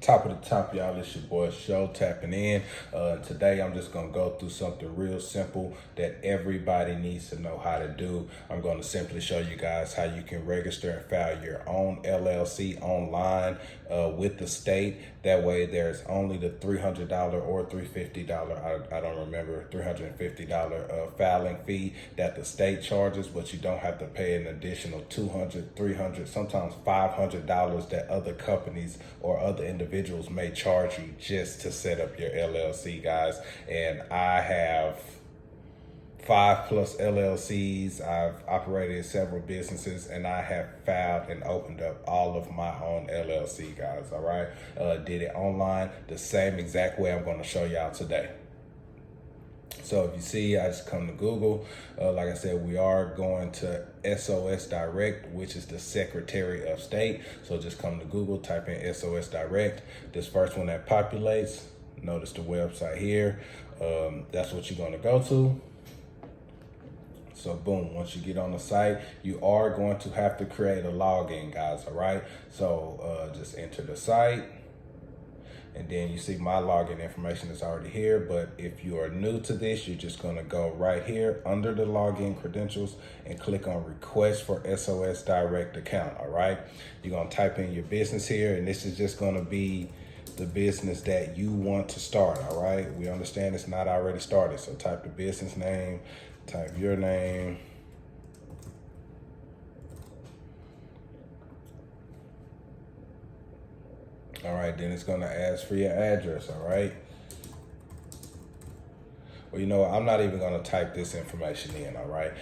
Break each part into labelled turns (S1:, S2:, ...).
S1: Top of the top, y'all, it's your boy Show tapping in. Today I'm just gonna go through something real simple that everybody needs to know how to do. I'm gonna simply show you guys how you can register and file your own LLC online with the state. That way there's only the $300 or $350, I don't remember, $350 filing fee that the state charges, but you don't have to pay an additional $200, $300, sometimes $500 that other companies or other individuals may charge you just to set up your LLC, guys. And I have 5+ LLCs. I've operated several businesses, and I have filed and opened up all of my own LLC, guys. All right, did it online the same exact way I'm going to show y'all today. So if you see, I just come to Google. Like I said, we are going to SOS Direct, which is the Secretary of State. So just come to Google, type in SOS Direct. This first one that populates, notice the website here. That's what you're going to go to. So boom, once you get on the site, you are going to have to create a login, guys, all right? So just enter the site. And then you see my login information is already here. But if you are new to this, you're just gonna go right here under the login credentials and click on request for SOS Direct account, all right? You're gonna type in your business here, and this is just gonna be the business that you want to start, all right? We understand it's not already started. So type the business name, type your name. All right, then it's gonna ask for your address, all right? Well, you know what? I'm not even gonna type this information in, all right?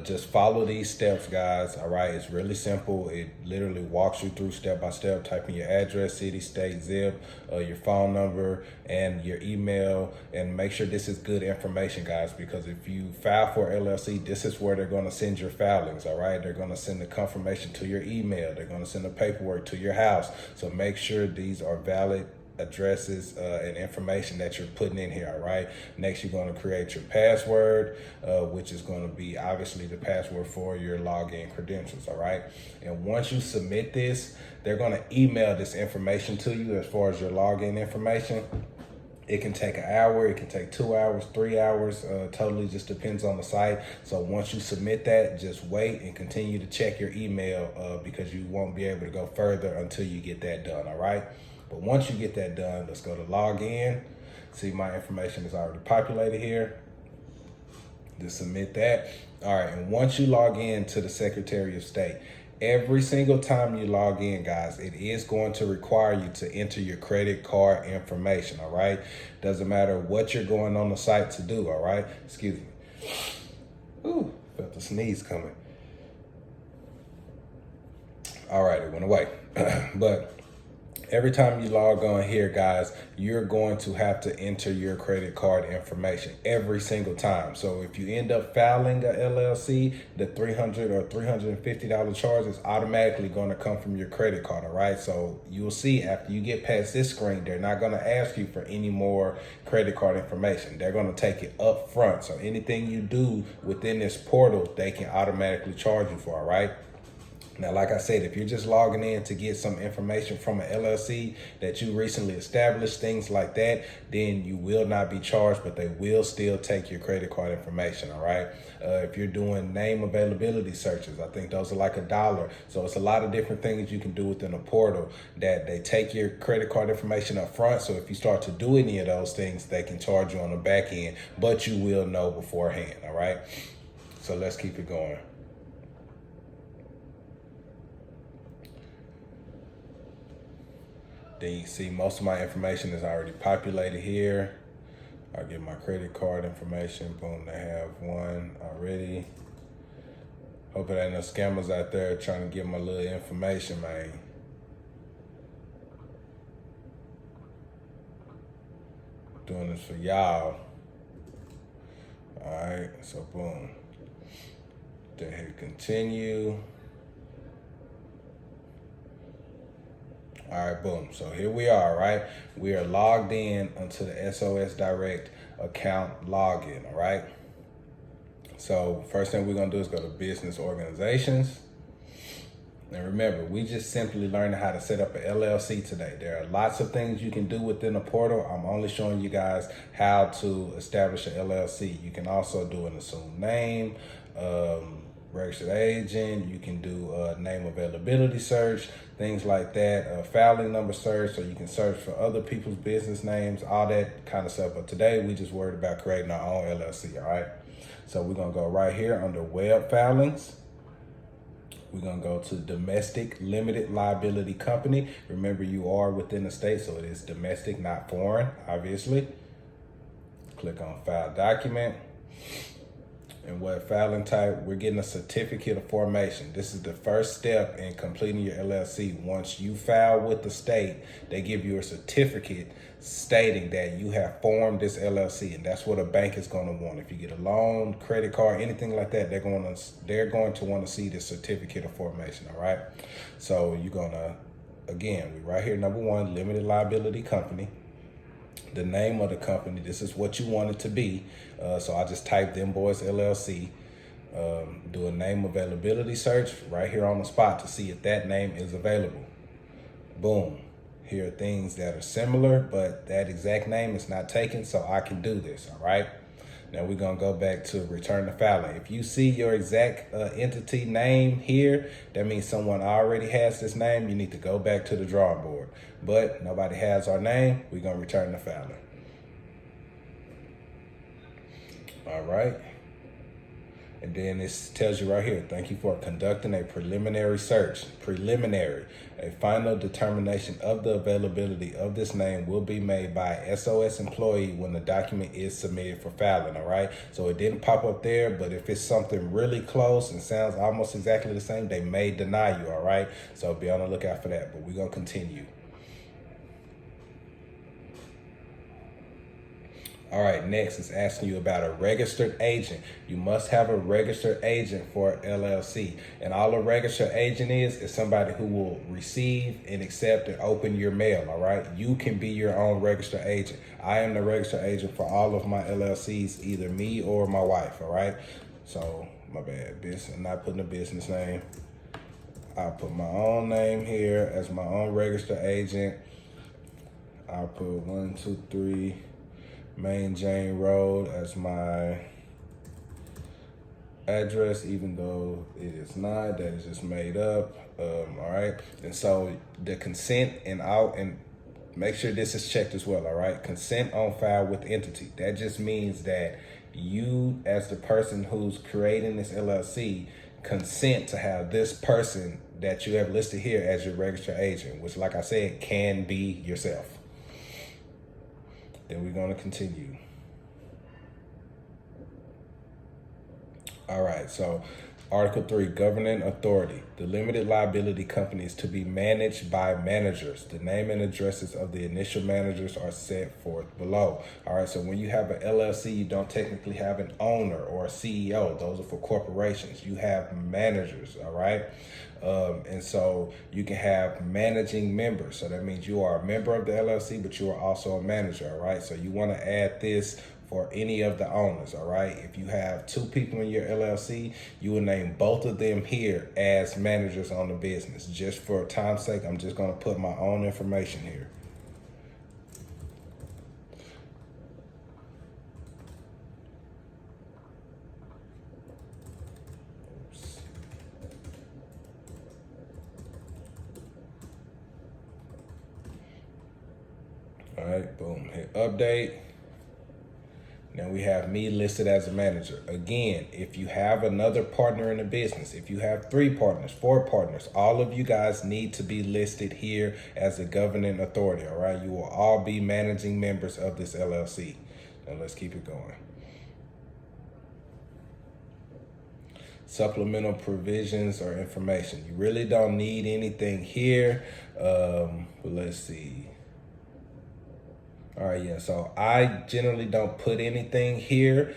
S1: Just follow these steps, guys, all right? It's really simple. It literally walks you through step by step. Type in your address, city, state, zip, your phone number, and your email, and make sure this is good information, guys, because if you file for LLC, this is where they're gonna send your filings, all right? They're gonna send the confirmation to your email. They're gonna send the paperwork to your house. So make sure these are valid addresses and information that you're putting in here, all right? Next, you're going to create your password, which is going to be obviously the password for your login credentials, all right? And once you submit this, they're going to email this information to you as far as your login information. It can take an hour, it can take 2 hours, 3 hours, totally just depends on the site. So once you submit that, just wait and continue to check your email because you won't be able to go further until you get that done, all right? But once you get that done, let's go to log in. See, my information is already populated here. Just submit that. All right, and once you log in to the Secretary of State, every single time you log in, guys, it is going to require you to enter your credit card information, all right? Doesn't matter what you're going on the site to do, all right? Excuse me. Ooh, felt the sneeze coming. All right, it went away. But every time you log on here, guys, you're going to have to enter your credit card information every single time. So if you end up filing a LLC, the $300 or $350 charge is automatically going to come from your credit card, all right? So you'll see after you get past this screen, they're not going to ask you for any more credit card information. They're going to take it up front. So anything you do within this portal, they can automatically charge you for, all right? Now, like I said, if you're just logging in to get some information from an LLC that you recently established, things like that, then you will not be charged, but they will still take your credit card information, all right? If you're doing name availability searches, I think those are like $1. So it's a lot of different things you can do within a portal that they take your credit card information up front. So if you start to do any of those things, they can charge you on the back end, but you will know beforehand, all right? So let's keep it going. Then you see most of my information is already populated here. I'll get my credit card information. Boom, they have one already. Hope there ain't no scammers out there trying to get my little information, man. Doing this for y'all. All right, so boom. Then hit continue. All right, boom. So here we are, right? We are logged in onto the SOS Direct account login, all right? So first thing we're gonna do is go to business organizations. And remember, we just simply learned how to set up an LLC today. There are lots of things you can do within the portal. I'm only showing you guys how to establish an LLC. You can also do an assumed name, registered agent. You can do name availability search, things like that, filing number search, so you can search for other people's business names, all that kind of stuff. But today we just worried about creating our own LLC, all right? So we're gonna go right here under web filings. We're gonna go to domestic limited liability company. Remember, you are within the state, so it is domestic, not foreign, obviously. Click on file document. And what filing type, we're getting a certificate of formation. This is the first step in completing your LLC. Once you file with the state, they give you a certificate stating that you have formed this LLC, and that's what a bank is going to want. If you get a loan, credit card, anything like that, they're going to want to see this certificate of formation. All right. So you're gonna, again, we right here, number one, limited liability company. The name of the company, this is what you want it to be. So I just typed Them Boys LLC. Do a name availability search right here on the spot to see if that name is available. Boom. Here are things that are similar, but that exact name is not taken, so I can do this, all right? Now we're gonna go back to return to filing. If you see your exact entity name here, that means someone already has this name. You need to go back to the drawing board. But nobody has our name, we're gonna return to filing. All right. And then this tells you right here, thank you for conducting a preliminary search. Preliminary. A final determination of the availability of this name will be made by SOS employee when the document is submitted for filing, all right? So it didn't pop up there, but if it's something really close and sounds almost exactly the same, they may deny you, all right? So be on the lookout for that, but we're gonna continue. All right, next is asking you about a registered agent. You must have a registered agent for LLC. And all a registered agent is somebody who will receive and accept and open your mail, all right? You can be your own registered agent. I am the registered agent for all of my LLCs, either me or my wife, all right? So, my bad, business, I'm not putting a business name. I'll put my own name here as my own registered agent. I'll put 123 Main Jane Road as my address, even though it is not. That is just made up. All right. And so the consent and make sure this is checked as well. All right. Consent on file with entity. That just means that you, as the person who's creating this LLC, consent to have this person that you have listed here as your registered agent, which, like I said, can be yourself. Then we're going to continue. All right, so Article 3, governing authority. The limited liability company is to be managed by managers. The name and addresses of the initial managers are set forth below. All right, so when you have an LLC, you don't technically have an owner or a CEO. Those are for corporations. You have managers, all right? And so you can have managing members. So that means you are a member of the LLC, but you are also a manager, all right? So you want to add this for any of the owners, all right? If you have 2 people in your LLC, you will name both of them here as managers on the business. Just for time's sake, I'm just gonna put my own information here. All right, boom, hit update. Now we have me listed as a manager. Again, if you have another partner in the business, if you have 3 partners, 4 partners, all of you guys need to be listed here as a governing authority, all right? You will all be managing members of this LLC. Now let's keep it going. Supplemental provisions or information. You really don't need anything here. But let's see. All right, yeah, so I generally don't put anything here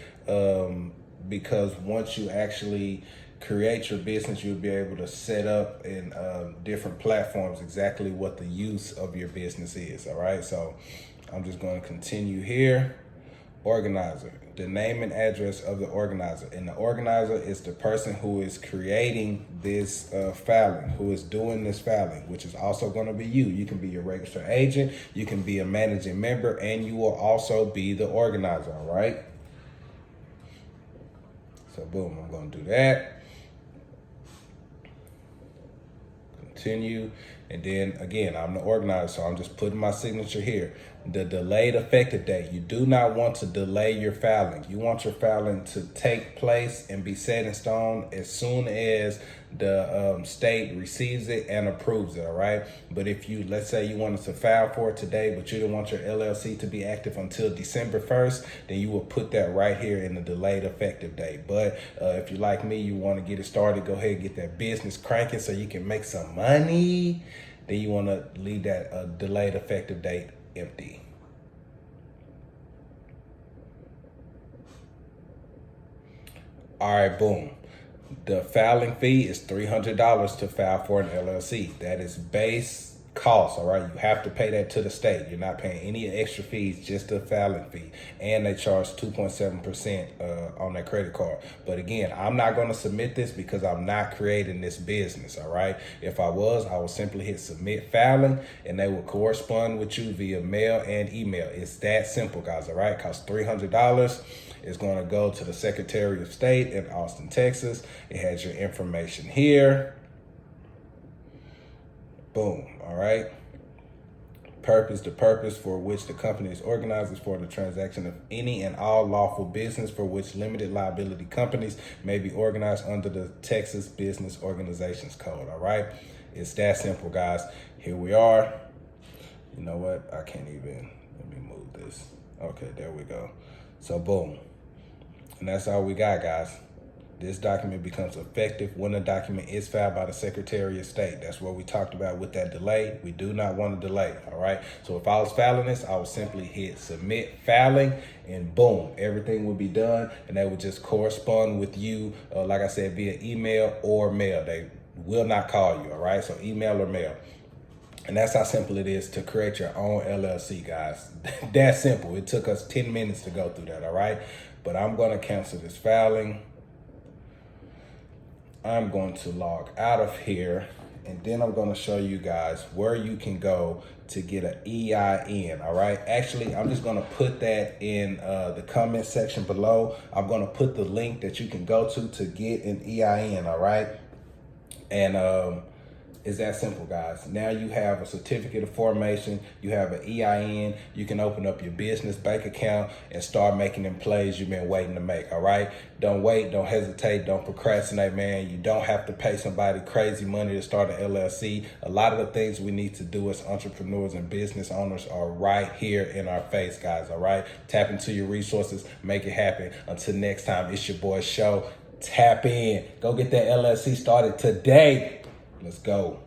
S1: because once you actually create your business, you'll be able to set up in different platforms exactly what the use of your business is, all right? So I'm just going to continue here. organizer, the name and address of the organizer. And the organizer is the person who is creating this filing, who is doing this filing, which is also going to be you. You can be your registered agent, you can be a managing member, and you will also be the organizer, all right? So boom, I'm going to do that. Continue. And then again, I'm the organizer, so I'm just putting my signature here. The delayed effective date. You do not want to delay your filing. You want your filing to take place and be set in stone as soon as the state receives it and approves it, all right? But if you, let's say you wanted to file for it today, but you didn't want your LLC to be active until December 1st, then you will put that right here in the delayed effective date. But if you're like me, you want to get it started, go ahead and get that business cranking so you can make some money, then you want to leave that delayed effective date empty. All right, boom. The filing fee is $300 to file for an LLC. That is base cost, all right? You have to pay that to the state. You're not paying any extra fees, just the filing fee. And they charge 2.7% on that credit card. But again, I'm not going to submit this because I'm not creating this business, all right? If I was, I would simply hit submit filing and they will correspond with you via mail and email. It's that simple, guys, all right? Costs $300. It's going to go to the Secretary of State in Austin, Texas. It has your information here. Boom, all right? Purpose, the purpose for which the company is organized is for the transaction of any and all lawful business for which limited liability companies may be organized under the Texas Business Organizations Code, all right? It's that simple, guys. Here we are. You know what? I can't even, let me move this. Okay, there we go. So boom. And that's all we got, guys. This document becomes effective when the document is filed by the Secretary of State. That's what we talked about with that delay. We do not want to delay, all right? So if I was filing this, I would simply hit submit filing and boom, everything would be done and they would just correspond with you, like I said, via email or mail. They will not call you, all right? So email or mail. And that's how simple it is to create your own LLC, guys. That simple. It took us 10 minutes to go through that, all right? But I'm going to cancel this filing. I'm going to log out of here, and then I'm going to show you guys where you can go to get an EIN, all right? Actually, I'm just going to put that in the comment section below. I'm going to put the link that you can go to get an EIN, all right? And it's that simple, guys. Now you have a certificate of formation, you have an EIN, you can open up your business bank account and start making them plays you've been waiting to make, all right? Don't wait, don't hesitate, don't procrastinate, man. You don't have to pay somebody crazy money to start an LLC. A lot of the things we need to do as entrepreneurs and business owners are right here in our face, guys, all right? Tap into your resources, make it happen. Until next time, it's your boy Show. Tap in. Go get that LLC started today. Let's go.